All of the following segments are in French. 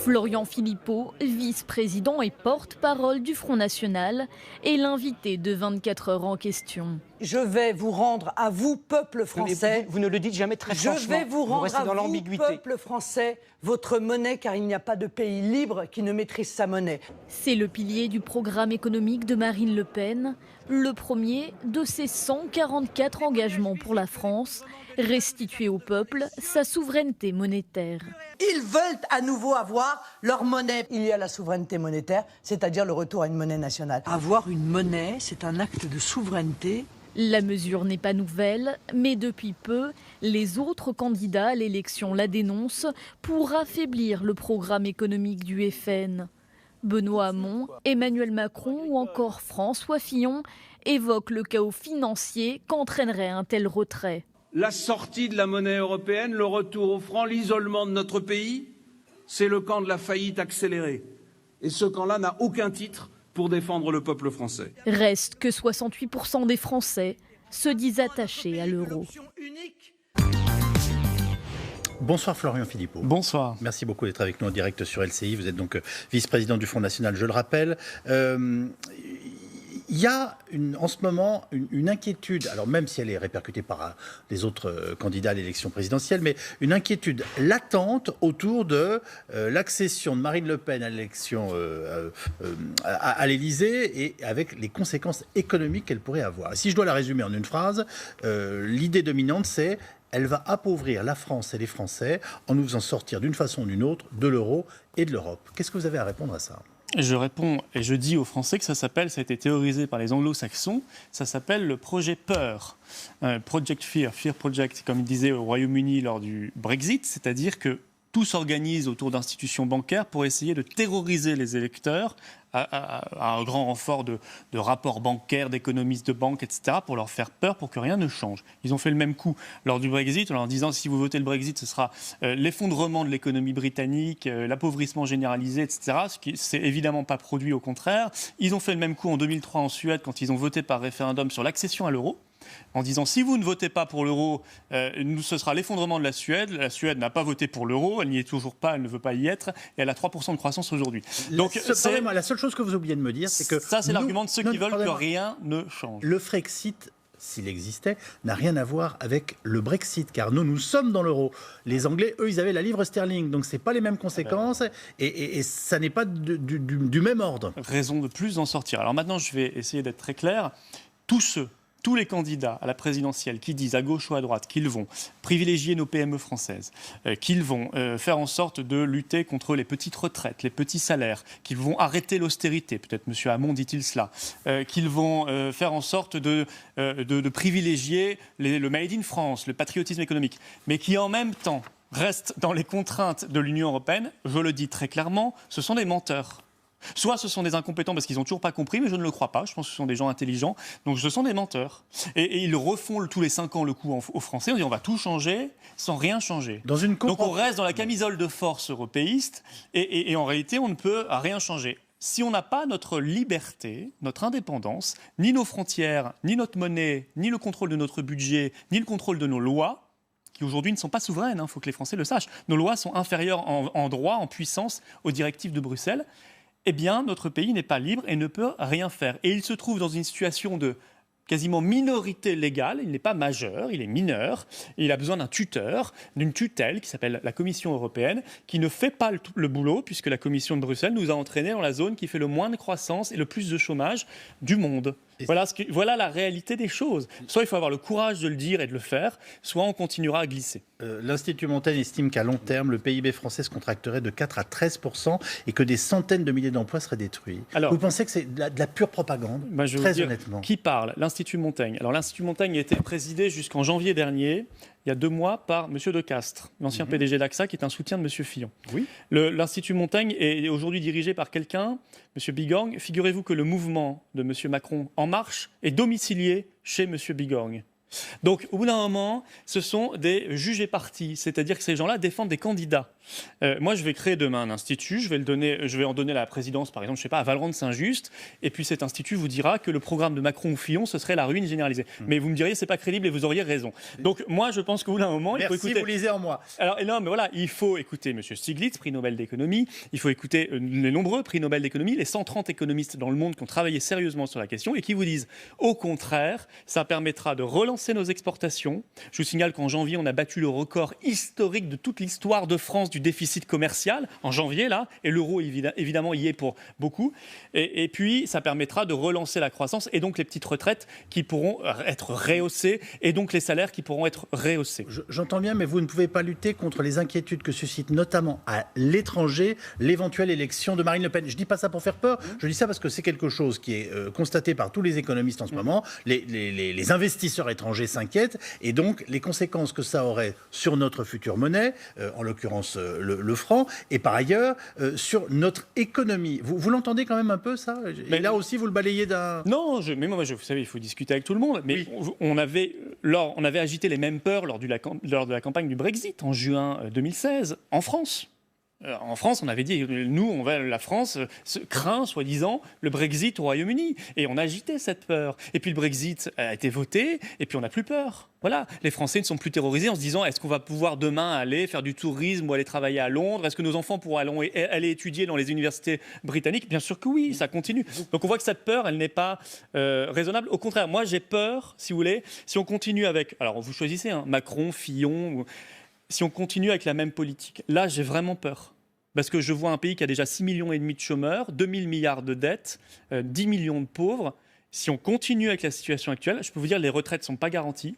Florian Philippot, vice-président et porte-parole du Front National, est l'invité de 24 heures en question. Je vais vous rendre à vous, peuple français. Vous ne le dites jamais très franchement. Je vais vous rendre restez à dans vous, l'ambiguïté. peuple français, votre monnaie, car il n'y a pas de pays libre qui ne maîtrise sa monnaie. C'est le pilier du programme économique de Marine Le Pen, le premier de ses 144 engagements pour la France, restituer au peuple sa souveraineté monétaire. Ils veulent à nouveau avoir leur monnaie. Il y a la souveraineté monétaire, c'est-à-dire le retour à une monnaie nationale. Avoir une monnaie, c'est un acte de souveraineté. La mesure n'est pas nouvelle, mais depuis peu, les autres candidats à l'élection la dénoncent pour affaiblir le programme économique du FN. Benoît Hamon, Emmanuel Macron ou encore François Fillon évoquent le chaos financier qu'entraînerait un tel retrait. La sortie de la monnaie européenne, le retour au franc, l'isolement de notre pays, c'est le camp de la faillite accélérée. Et ce camp-là n'a aucun titre pour défendre le peuple français. Reste que 68% des Français se disent attachés à l'euro. Bonsoir Florian Philippot. Bonsoir. Merci beaucoup d'être avec nous en direct sur LCI. Vous êtes donc vice-président du Front National, je le rappelle. Il y a en ce moment une inquiétude, alors même si elle est répercutée par les autres candidats à l'élection présidentielle, mais une inquiétude latente autour de l'accession de Marine Le Pen à l'élection à l'Élysée et avec les conséquences économiques qu'elle pourrait avoir. Si je dois la résumer en une phrase, l'idée dominante c'est elle va appauvrir la France et les Français en nous faisant sortir d'une façon ou d'une autre de l'euro et de l'Europe. Qu'est-ce que vous avez à répondre à ça ? Je réponds et je dis aux Français que ça a été théorisé par les anglo-saxons, ça s'appelle le projet peur. Project Fear, Fear Project, comme il disait au Royaume-Uni lors du Brexit, c'est-à-dire que tout s'organise autour d'institutions bancaires pour essayer de terroriser les électeurs à un grand renfort de rapports bancaires, d'économistes de banque, etc., pour leur faire peur, pour que rien ne change. Ils ont fait le même coup lors du Brexit, en leur disant si vous votez le Brexit, ce sera l'effondrement de l'économie britannique, l'appauvrissement généralisé, etc., ce qui s'est évidemment pas produit, au contraire. Ils ont fait le même coup en 2003 en Suède, quand ils ont voté par référendum sur l'accession à l'euro, en disant si vous ne votez pas pour l'euro, ce sera l'effondrement de la Suède. La Suède n'a pas voté pour l'euro, elle n'y est toujours pas, elle ne veut pas y être, et elle a 3% de croissance aujourd'hui. Donc, la seule chose que vous oubliez de me dire, c'est que... Ça, c'est l'argument de ceux qui veulent que rien ne change. Le Frexit, s'il existait, n'a rien à voir avec le Brexit, car nous sommes dans l'euro. Les Anglais, eux, ils avaient la livre sterling, donc ce n'est pas les mêmes conséquences, et ça n'est pas du même ordre. Raison de plus d'en sortir. Alors maintenant, je vais essayer d'être très clair. Tous les candidats à la présidentielle qui disent à gauche ou à droite qu'ils vont privilégier nos PME françaises, qu'ils vont faire en sorte de lutter contre les petites retraites, les petits salaires, qu'ils vont arrêter l'austérité, peut-être M. Hamon dit-il cela, qu'ils vont faire en sorte de privilégier le Made in France, le patriotisme économique, mais qui en même temps restent dans les contraintes de l'Union européenne, je le dis très clairement, ce sont des menteurs. Soit ce sont des incompétents parce qu'ils n'ont toujours pas compris, mais je ne le crois pas. Je pense que ce sont des gens intelligents. Donc ce sont des menteurs. Et ils refont tous les 5 ans le coup aux Français. On dit on va tout changer sans rien changer. Donc on reste dans la camisole de force européiste et en réalité on ne peut rien changer. Si on n'a pas notre liberté, notre indépendance, ni nos frontières, ni notre monnaie, ni le contrôle de notre budget, ni le contrôle de nos lois, qui aujourd'hui ne sont pas souveraines, il faut que les Français le sachent. Nos lois sont inférieures en droit, en puissance aux directives de Bruxelles. Eh bien, notre pays n'est pas libre et ne peut rien faire. Et il se trouve dans une situation de quasiment minorité légale. Il n'est pas majeur, il est mineur. Et il a besoin d'un tuteur, d'une tutelle qui s'appelle la Commission européenne, qui ne fait pas le boulot, puisque la Commission de Bruxelles nous a entraînés dans la zone qui fait le moins de croissance et le plus de chômage du monde. Voilà la réalité des choses. Soit il faut avoir le courage de le dire et de le faire, soit on continuera à glisser. L'Institut Montaigne estime qu'à long terme, le PIB français se contracterait de 4 à 13% et que des centaines de milliers d'emplois seraient détruits. Alors, vous pensez que c'est de la pure propagande, très honnêtement? Qui parle? L'Institut Montaigne. Alors l'Institut Montaigne a été présidé jusqu'en janvier dernier, il y a 2 mois, par M. De Castres, l'ancien PDG d'AXA, qui est un soutien de M. Fillon. Oui. L'Institut Montaigne est aujourd'hui dirigé par quelqu'un, M. Bigorgne. Figurez-vous que le mouvement de M. Macron En Marche est domicilié chez M. Bigorgne. Donc, au bout d'un moment, ce sont des juges et partis, c'est-à-dire que ces gens-là défendent des candidats. Moi, je vais créer demain un institut, je vais en donner la présidence, par exemple, je sais pas, à Valrand-Saint-Just, et puis cet institut vous dira que le programme de Macron ou Fillon, ce serait la ruine généralisée. Mais vous me diriez, c'est pas crédible et vous auriez raison. Donc, moi, je pense qu'au bout d'un moment, il faut écouter. Vous lisez en moi. Alors, non, mais voilà, il faut écouter M. Stiglitz, prix Nobel d'économie, il faut écouter les nombreux prix Nobel d'économie, les 130 économistes dans le monde qui ont travaillé sérieusement sur la question et qui vous disent, au contraire, ça permettra de relancer nos exportations. Je vous signale qu'en janvier, on a battu le record historique de toute l'histoire de France du déficit commercial, en janvier, là, et l'euro, évidemment, y est pour beaucoup. Et puis, ça permettra de relancer la croissance et donc les petites retraites qui pourront être rehaussées et donc les salaires qui pourront être rehaussés. J'entends bien, mais vous ne pouvez pas lutter contre les inquiétudes que suscite notamment à l'étranger l'éventuelle élection de Marine Le Pen. Je ne dis pas ça pour faire peur, je dis ça parce que c'est quelque chose qui est constaté par tous les économistes en ce moment. Les investisseurs étrangers s'inquiètent et donc les conséquences que ça aurait sur notre future monnaie, en l'occurrence le franc, et par ailleurs sur notre économie. Vous l'entendez quand même un peu ça? Et là aussi vous le balayez d'un... Non, mais moi, vous savez, il faut discuter avec tout le monde. Mais oui. on avait agité les mêmes peurs lors de la campagne du Brexit en juin 2016 en France. En France, on avait dit, nous, la France craint, soi-disant, le Brexit au Royaume-Uni. Et on agitait cette peur. Et puis le Brexit a été voté, et puis on n'a plus peur. Voilà, les Français ne sont plus terrorisés en se disant, est-ce qu'on va pouvoir demain aller faire du tourisme ou aller travailler à Londres? Est-ce que nos enfants pourront aller étudier dans les universités britanniques? Bien sûr que oui, ça continue. Donc on voit que cette peur, elle n'est pas raisonnable. Au contraire, moi j'ai peur, si vous voulez, si on continue avec, alors vous choisissez, Macron, Fillon, si on continue avec la même politique. Là, j'ai vraiment peur. Parce que je vois un pays qui a déjà 6,5 millions de chômeurs, 2 000 milliards de dettes, 10 millions de pauvres. Si on continue avec la situation actuelle, je peux vous dire que les retraites ne sont pas garanties,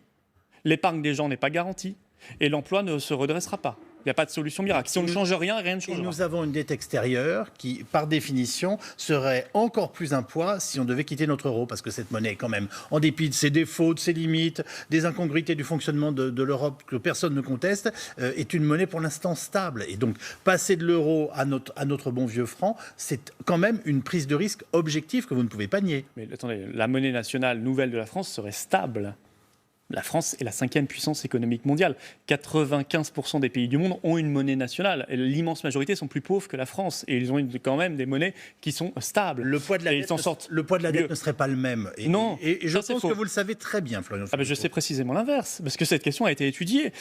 l'épargne des gens n'est pas garantie, et l'emploi ne se redressera pas. Il n'y a pas de solution miracle. Si on ne change rien, rien ne changera. Et nous avons une dette extérieure qui, par définition, serait encore plus un poids si on devait quitter notre euro, parce que cette monnaie, quand même, en dépit de ses défauts, de ses limites, des incongruités du fonctionnement de l'Europe que personne ne conteste, est une monnaie pour l'instant stable. Et donc, passer de l'euro à notre bon vieux franc, c'est quand même une prise de risque objective que vous ne pouvez pas nier. Mais attendez, la monnaie nationale nouvelle de la France serait stable. La France est la 5e puissance économique mondiale. 95% des pays du monde ont une monnaie nationale. Et l'immense majorité sont plus pauvres que la France. Et ils ont quand même des monnaies qui sont stables. Le poids de la dette ne serait pas le même. Non, et je pense que vous le savez très bien, Florian. Je sais précisément l'inverse. Parce que cette question a été étudiée.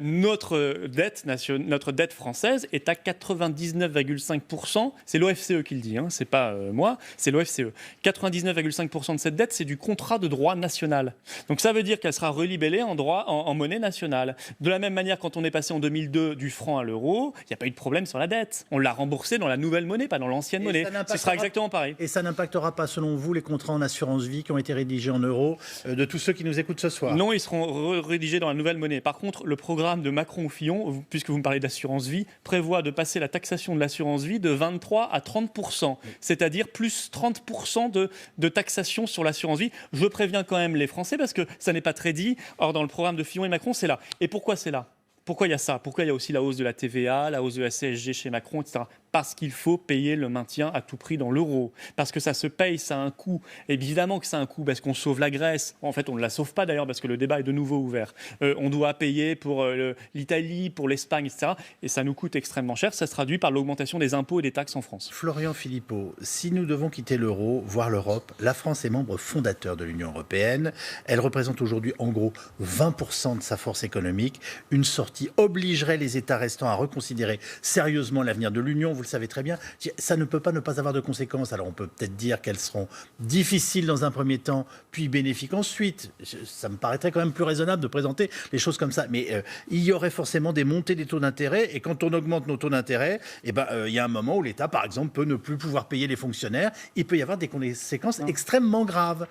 Notre dette française est à 99,5%. C'est l'OFCE qui le dit, c'est pas moi, c'est l'OFCE. 99,5% de cette dette, c'est du contrat de droit national. Donc ça veut dire qu'elle sera relibellée en monnaie nationale. De la même manière, quand on est passé en 2002 du franc à l'euro, il n'y a pas eu de problème sur la dette. On l'a remboursée dans la nouvelle monnaie, pas dans l'ancienne monnaie. Ce sera exactement pareil. Et ça n'impactera pas, selon vous, les contrats en assurance vie qui ont été rédigés en euros de tous ceux qui nous écoutent ce soir? Non, ils seront rédigés dans la nouvelle monnaie. Par contre, le programme de Macron ou Fillon, puisque vous me parlez d'assurance vie, prévoit de passer la taxation de l'assurance vie de 23 à 30%, c'est-à-dire plus 30% de taxation sur l'assurance vie. Je préviens quand même les Français parce que ça n'est pas très dit. Or, dans le programme de Fillon et Macron, c'est là. Et pourquoi c'est là? Pourquoi il y a ça? Pourquoi il y a aussi la hausse de la TVA, la hausse de la CSG chez Macron, etc. Parce qu'il faut payer le maintien à tout prix dans l'euro. Parce que ça se paye, ça a un coût. Et évidemment que ça a un coût, parce qu'on sauve la Grèce. En fait, on ne la sauve pas d'ailleurs, parce que le débat est de nouveau ouvert. On doit payer pour l'Italie, pour l'Espagne, etc. Et ça nous coûte extrêmement cher. Ça se traduit par l'augmentation des impôts et des taxes en France. Florian Philippot, si nous devons quitter l'euro, voire l'Europe, la France est membre fondateur de l'Union européenne. Elle représente aujourd'hui en gros 20% de sa force économique. Une sortie obligerait les États restants à reconsidérer sérieusement l'avenir de l'Union. Vous le savez très bien. Ça ne peut pas ne pas avoir de conséquences. Alors on peut peut-être dire qu'elles seront difficiles dans un premier temps, puis bénéfiques ensuite. Ça me paraîtrait quand même plus raisonnable de présenter les choses comme ça. Mais il y aurait forcément des montées des taux d'intérêt. Et quand on augmente nos taux d'intérêt, il y a un moment où l'État, par exemple, peut ne plus pouvoir payer les fonctionnaires. Il peut y avoir des conséquences extrêmement graves.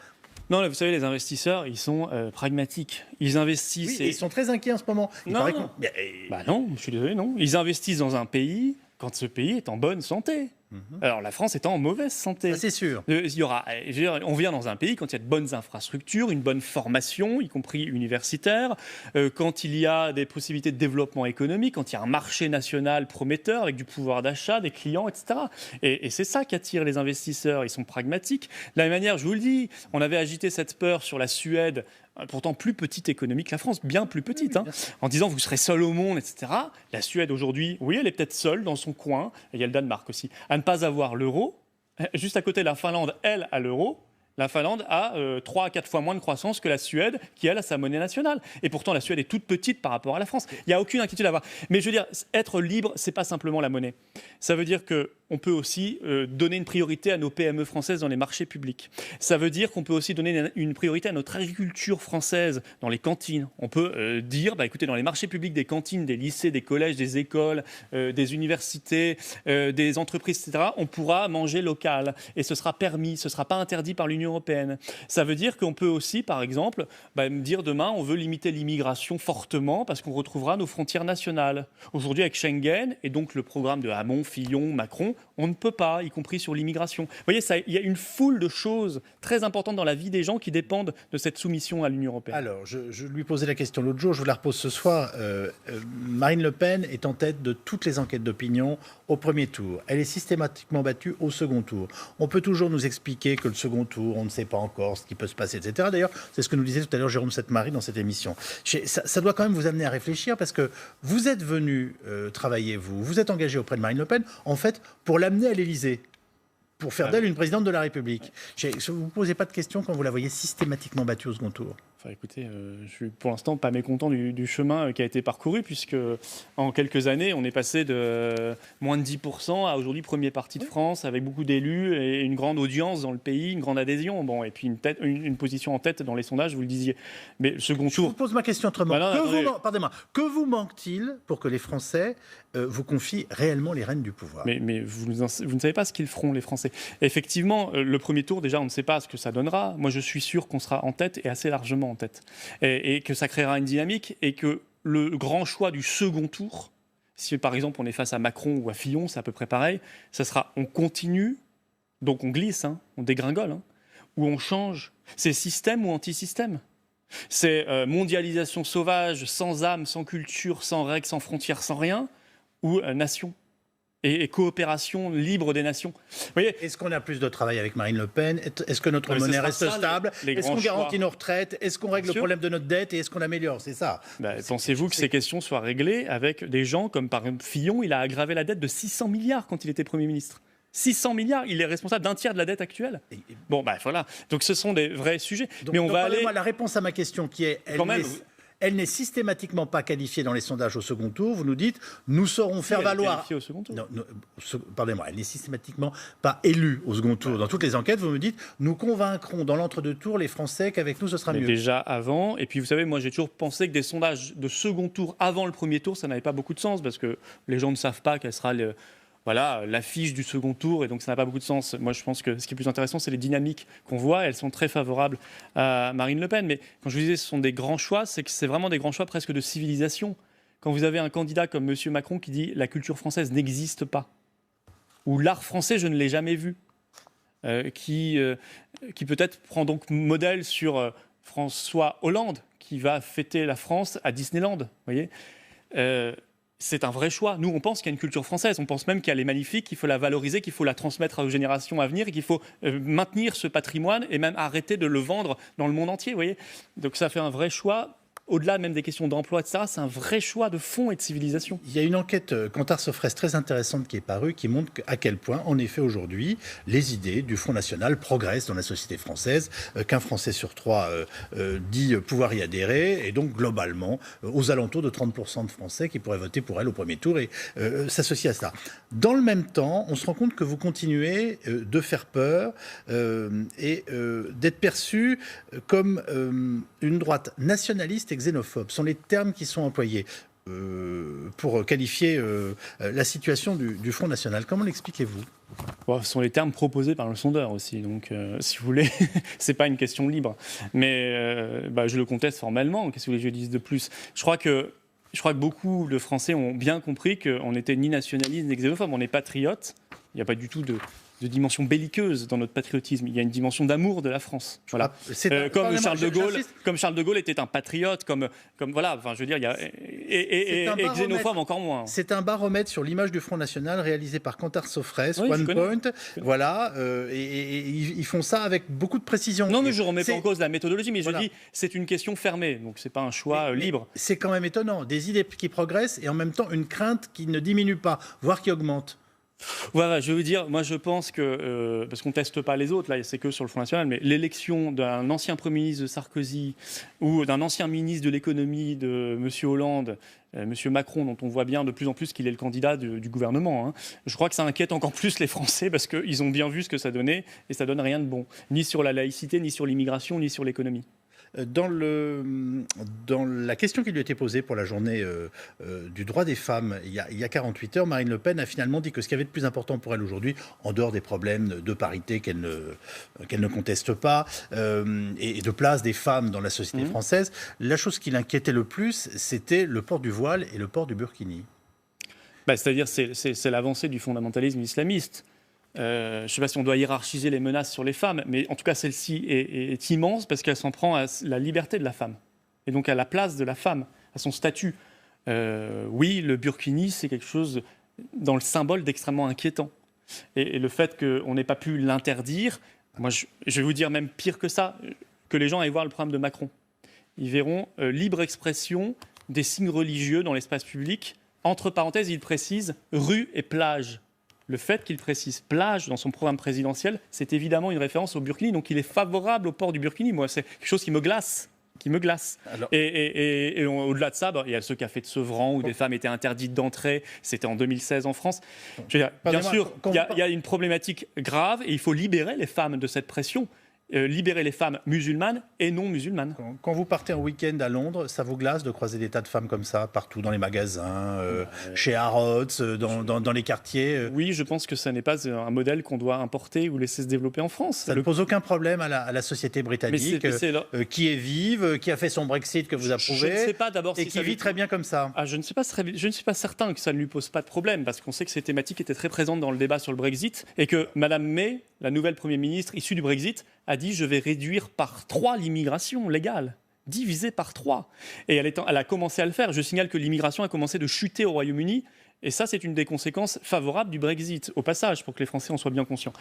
Non, vous savez, les investisseurs, ils sont pragmatiques. Ils investissent... Oui, et ils sont très inquiets en ce moment. Non, je suis désolé, non. Ils investissent dans un pays quand ce pays est en bonne santé. Alors la France est en mauvaise santé. Ça, c'est sûr. On vient dans un pays quand il y a de bonnes infrastructures, une bonne formation, y compris universitaire, quand il y a des possibilités de développement économique, quand il y a un marché national prometteur avec du pouvoir d'achat, des clients, etc. Et c'est ça qui attire les investisseurs. Ils sont pragmatiques. De la même manière, je vous le dis, on avait agité cette peur sur la Suède pourtant plus petite économie que la France, bien plus petite, en disant vous serez seul au monde, etc. La Suède aujourd'hui, oui, elle est peut-être seule dans son coin, et il y a le Danemark aussi, à ne pas avoir l'euro. Juste à côté, la Finlande, elle, a l'euro. La Finlande a 3 à 4 fois moins de croissance que la Suède, qui elle a sa monnaie nationale. Et pourtant, la Suède est toute petite par rapport à la France. Il n'y a aucune inquiétude à avoir. Mais je veux dire, être libre, c'est pas simplement la monnaie. Ça veut dire qu'on peut aussi donner une priorité à nos PME françaises dans les marchés publics. Ça veut dire qu'on peut aussi donner une priorité à notre agriculture française dans les cantines. On peut dire, écoutez, dans les marchés publics des cantines, des lycées, des collèges, des écoles, des universités, des entreprises, etc., on pourra manger local. Et ce sera permis, ce ne sera pas interdit par l'Union européenne. Ça veut dire qu'on peut aussi, par exemple, dire demain, on veut limiter l'immigration fortement parce qu'on retrouvera nos frontières nationales. Aujourd'hui, avec Schengen et donc le programme de Hamon, Fillon, Macron, on ne peut pas, y compris sur l'immigration. Vous voyez, il y a une foule de choses très importantes dans la vie des gens qui dépendent de cette soumission à l'Union européenne. Alors, je lui posais la question l'autre jour, je vous la repose ce soir. Marine Le Pen est en tête de toutes les enquêtes d'opinion au premier tour. Elle est systématiquement battue au second tour. On peut toujours nous expliquer que le second tour, on ne sait pas encore ce qui peut se passer, etc. D'ailleurs, c'est ce que nous disait tout à l'heure Jérôme Sept-Marie dans cette émission. Ça doit quand même vous amener à réfléchir parce que vous êtes venu travailler, vous êtes engagé auprès de Marine Le Pen, en fait, pour l'amener à l'Élysée, pour faire d'elle une présidente de la République. Vous ne vous posez pas de questions quand vous la voyez systématiquement battue au second tour? Enfin, écoutez, je suis pour l'instant pas mécontent du chemin qui a été parcouru, puisque en quelques années, on est passé de moins de 10% à aujourd'hui premier parti de France, avec beaucoup d'élus et une grande audience dans le pays, une grande adhésion, et puis une position en tête dans les sondages, vous le disiez. Mais le second tour... Je vous pose ma question autrement. Pardonnez-moi. Que vous manque-t-il pour que les Français vous confient réellement les rênes du pouvoir? Mais vous ne savez pas ce qu'ils feront, les Français. Effectivement, le premier tour, déjà, on ne sait pas ce que ça donnera. Moi, je suis sûr qu'on sera en tête et assez largement en tête. Et que ça créera une dynamique et que le grand choix du second tour, si par exemple on est face à Macron ou à Fillon, c'est à peu près pareil, ça sera on continue, donc on glisse, on dégringole, ou on change. C'est système ou anti-système. C'est mondialisation sauvage, sans âme, sans culture, sans règles, sans frontières, sans rien, ou nation. Et coopération libre des nations. Vous voyez, est-ce qu'on a plus de travail avec Marine Le Pen? Est-ce que notre monnaie reste stable? Est-ce qu'on garantit nos retraites? Est-ce qu'on règle le problème de notre dette? Et est-ce qu'on l'améliore? C'est ça. Pensez-vous que ces questions soient réglées avec des gens comme par exemple Fillon? Il a aggravé la dette de 600 milliards quand il était Premier ministre. 600 milliards, il est responsable d'un tiers de la dette actuelle. Voilà. Donc ce sont des vrais sujets. Mais on va aller... La réponse à ma question qui est... Elle n'est systématiquement pas qualifiée dans les sondages au second tour. Vous nous dites, nous saurons faire valoir... Qualifiée au second tour. Pardonnez-moi, elle n'est systématiquement pas élue au second tour. Dans toutes les enquêtes, vous me dites, nous convaincrons dans l'entre-deux tours les Français qu'avec nous, ce sera mieux. Déjà avant. Et puis, vous savez, moi, j'ai toujours pensé que des sondages de second tour avant le premier tour, ça n'avait pas beaucoup de sens parce que les gens ne savent pas quelle sera l'affiche du second tour, et donc ça n'a pas beaucoup de sens. Moi, je pense que ce qui est plus intéressant, c'est les dynamiques qu'on voit. Elles sont très favorables à Marine Le Pen. Mais quand je vous disais ce sont des grands choix, c'est que c'est vraiment des grands choix presque de civilisation. Quand vous avez un candidat comme M. Macron qui dit « la culture française n'existe pas », ou « l'art français, je ne l'ai jamais vu », qui peut-être prend donc modèle sur François Hollande, qui va fêter la France à Disneyland, vous voyez. C'est un vrai choix. Nous, on pense qu'il y a une culture française. On pense même qu'elle est magnifique, qu'il faut la valoriser, qu'il faut la transmettre aux générations à venir et qu'il faut maintenir ce patrimoine et même arrêter de le vendre dans le monde entier. Vous voyez. Donc ça fait un vrai choix. Au-delà même des questions d'emploi, etc., c'est un vrai choix de fond et de civilisation. Il y a une enquête Kantar-Sofres très intéressante qui est parue, qui montre à quel point, en effet, aujourd'hui, les idées du Front National progressent dans la société française, qu'un Français sur 3 dit pouvoir y adhérer, et donc globalement, aux alentours de 30% de Français qui pourraient voter pour elle au premier tour et s'associer à cela. Dans le même temps, on se rend compte que vous continuez de faire peur et d'être perçu comme une droite nationaliste et xénophobe. Ce sont les termes qui sont employés pour qualifier la situation du Front National. Comment l'expliquez-vous ? Ce sont les termes proposés par le sondeur aussi. Donc, si vous voulez, c'est pas une question libre. Mais je le conteste formellement. Qu'est-ce que vous voulez que je dise de plus ? Je crois que beaucoup de Français ont bien compris qu'on n'était ni nationaliste ni xénophobe. On est patriote. Il n'y a pas du tout dimension belliqueuse dans notre patriotisme. Il y a une dimension d'amour de la France. Voilà. Comme Charles de Gaulle était un patriote, comme voilà. Enfin, je veux dire, il y a et xénophobe encore moins. C'est un baromètre sur l'image du Front National réalisé par Kantar Sofres, OnePoint. Voilà, et ils font ça avec beaucoup de précision. Non, mais je remets pas en cause la méthodologie, mais je dis c'est une question fermée, donc c'est pas un choix libre. C'est quand même étonnant, des idées qui progressent et en même temps une crainte qui ne diminue pas, voire qui augmente. Voilà, je veux dire, moi je pense que, parce qu'on ne teste pas les autres, là c'est que sur le Front National, mais l'élection d'un ancien Premier ministre de Sarkozy ou d'un ancien ministre de l'économie de M. Hollande, M. Macron, dont on voit bien de plus en plus qu'il est le candidat du gouvernement, hein, je crois que ça inquiète encore plus les Français parce qu'ils ont bien vu ce que ça donnait et ça donne rien de bon, ni sur la laïcité, ni sur l'immigration, ni sur l'économie. Dans la question qui lui était posée pour la journée du droit des femmes, il y a 48 heures, Marine Le Pen a finalement dit que ce qui avait de plus important pour elle aujourd'hui, en dehors des problèmes de parité qu'elle ne conteste pas, et de place des femmes dans la société française, la chose qui l'inquiétait le plus, c'était le port du voile et le port du burkini. C'est-à-dire c'est l'avancée du fondamentalisme islamiste. Je ne sais pas si on doit hiérarchiser les menaces sur les femmes, mais en tout cas celle-ci est immense parce qu'elle s'en prend à la liberté de la femme et donc à la place de la femme, à son statut. Oui, le burkini, c'est quelque chose dans le symbole d'extrêmement inquiétant. Et le fait qu'on n'ait pas pu l'interdire, moi je vais vous dire même pire que ça, que les gens aillent voir le programme de Macron. Ils verront libre expression des signes religieux dans l'espace public. Entre parenthèses, il précise rue et plage. Le fait qu'il précise plage dans son programme présidentiel, c'est évidemment une référence au burkini. Donc il est favorable au port du burkini. Moi, c'est quelque chose qui me glace. Alors... Et au-delà de ça, il y a ce café de Sevran où des femmes étaient interdites d'entrer. C'était en 2016 en France. Je veux dire, bien sûr, il y a une problématique grave et il faut libérer les femmes de cette pression. Libérer les femmes musulmanes et non musulmanes. Quand vous partez en week-end à Londres, ça vous glace de croiser des tas de femmes comme ça, partout dans les magasins, chez Harrods, dans les quartiers Oui, je pense que ça n'est pas un modèle qu'on doit importer ou laisser se développer en France. Ça ne pose aucun problème à la société britannique, qui est vive, qui a fait son Brexit que vous approuvez, je ne sais pas d'abord et qui vit très bien comme ça. Je ne suis pas certain que ça ne lui pose pas de problème, parce qu'on sait que ces thématiques étaient très présentes dans le débat sur le Brexit, et que Mme May, la nouvelle Première ministre issue du Brexit, a dit « je vais réduire par 3 l'immigration légale ». Divisée par 3. Et elle a commencé à le faire. Je signale que l'immigration a commencé de chuter au Royaume-Uni. Et ça, c'est une des conséquences favorables du Brexit, au passage, pour que les Français en soient bien conscients.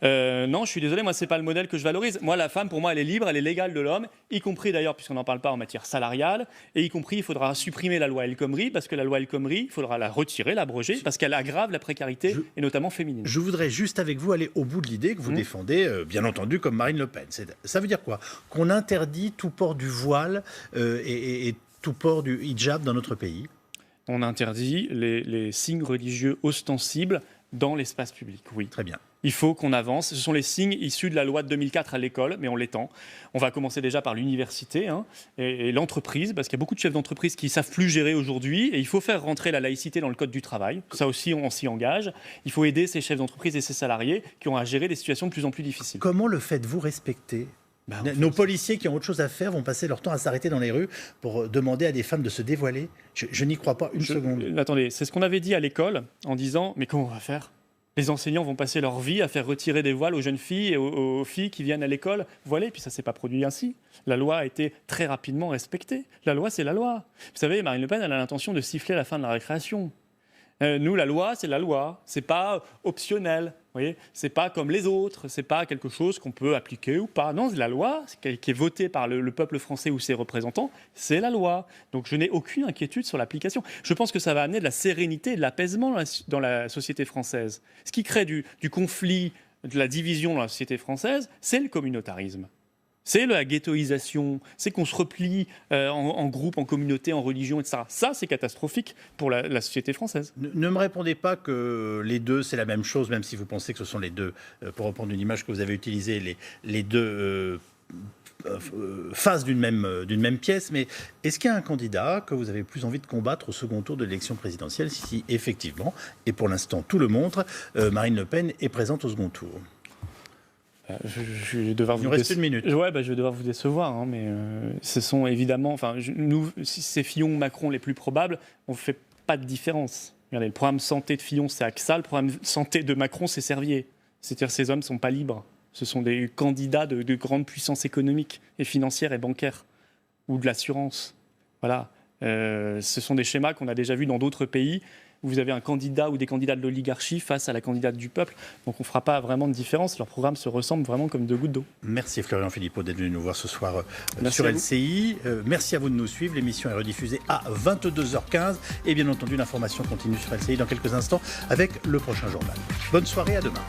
Non, je suis désolé, moi, ce n'est pas le modèle que je valorise. Moi, la femme, pour moi, elle est libre, elle est l'égale de l'homme, y compris d'ailleurs, puisqu'on n'en parle pas en matière salariale, et y compris, il faudra supprimer la loi El Khomri, parce que la loi El Khomri, il faudra la retirer, l'abroger, parce qu'elle aggrave la précarité, et notamment féminine. Je voudrais juste avec vous aller au bout de l'idée que vous défendez, bien entendu, comme Marine Le Pen. Ça veut dire quoi ? Qu'on interdit tout port du voile et tout port du hijab dans notre pays ? On interdit les signes religieux ostensibles dans l'espace public, oui. Très bien. Il faut qu'on avance. Ce sont les signes issus de la loi de 2004 à l'école, mais on l'étend. On va commencer déjà par l'université et l'entreprise, parce qu'il y a beaucoup de chefs d'entreprise qui ne savent plus gérer aujourd'hui, et il faut faire rentrer la laïcité dans le code du travail. Ça aussi, on s'y engage. Il faut aider ces chefs d'entreprise et ces salariés qui ont à gérer des situations de plus en plus difficiles. Comment le faites-vous respecter ? Nos policiers qui ont autre chose à faire vont passer leur temps à s'arrêter dans les rues pour demander à des femmes de se dévoiler. Je n'y crois pas une seconde. Attendez, c'est ce qu'on avait dit à l'école en disant « mais comment on va faire ? Les enseignants vont passer leur vie à faire retirer des voiles aux jeunes filles et aux filles qui viennent à l'école voilées. » Puis ça ne s'est pas produit ainsi. La loi a été très rapidement respectée. La loi, c'est la loi. Vous savez, Marine Le Pen, elle a l'intention de siffler la fin de la récréation. Nous, la loi, c'est la loi. C'est pas optionnel. Vous voyez, c'est pas comme les autres. C'est pas quelque chose qu'on peut appliquer ou pas. Non, c'est la loi qui est votée par le peuple français ou ses représentants. C'est la loi. Donc, je n'ai aucune inquiétude sur l'application. Je pense que ça va amener de la sérénité et de l'apaisement dans la société française. Ce qui crée du conflit, de la division dans la société française, c'est le communautarisme. C'est la ghettoisation, c'est qu'on se replie en groupe, en communauté, en religion, etc. Ça, c'est catastrophique pour la société française. Ne me répondez pas que les deux, c'est la même chose, même si vous pensez que ce sont les deux, pour reprendre une image que vous avez utilisée, les deux faces d'une même pièce. Mais est-ce qu'il y a un candidat que vous avez plus envie de combattre au second tour de l'élection présidentielle, si effectivement, et pour l'instant tout le montre, Marine Le Pen est présente au second tour ? Il nous reste une minute. Ouais, je vais devoir vous décevoir, mais ce sont évidemment, nous, si c'est Fillon ou Macron les plus probables, on ne fait pas de différence. Regardez, le programme santé de Fillon, c'est AXA, le programme santé de Macron, c'est Servier. C'est-à-dire ces hommes ne sont pas libres. Ce sont des candidats de grandes puissances économiques et financières et bancaires, ou de l'assurance. Voilà. Ce sont des schémas qu'on a déjà vus dans d'autres pays, où vous avez un candidat ou des candidats de l'oligarchie face à la candidate du peuple. Donc on ne fera pas vraiment de différence. Leurs programmes se ressemblent vraiment comme deux gouttes d'eau. Merci Florian Philippot d'être venu nous voir ce soir Merci sur à vous. LCI. Merci à vous de nous suivre. L'émission est rediffusée à 22h15. Et bien entendu, l'information continue sur LCI dans quelques instants avec le prochain journal. Bonne soirée, à demain.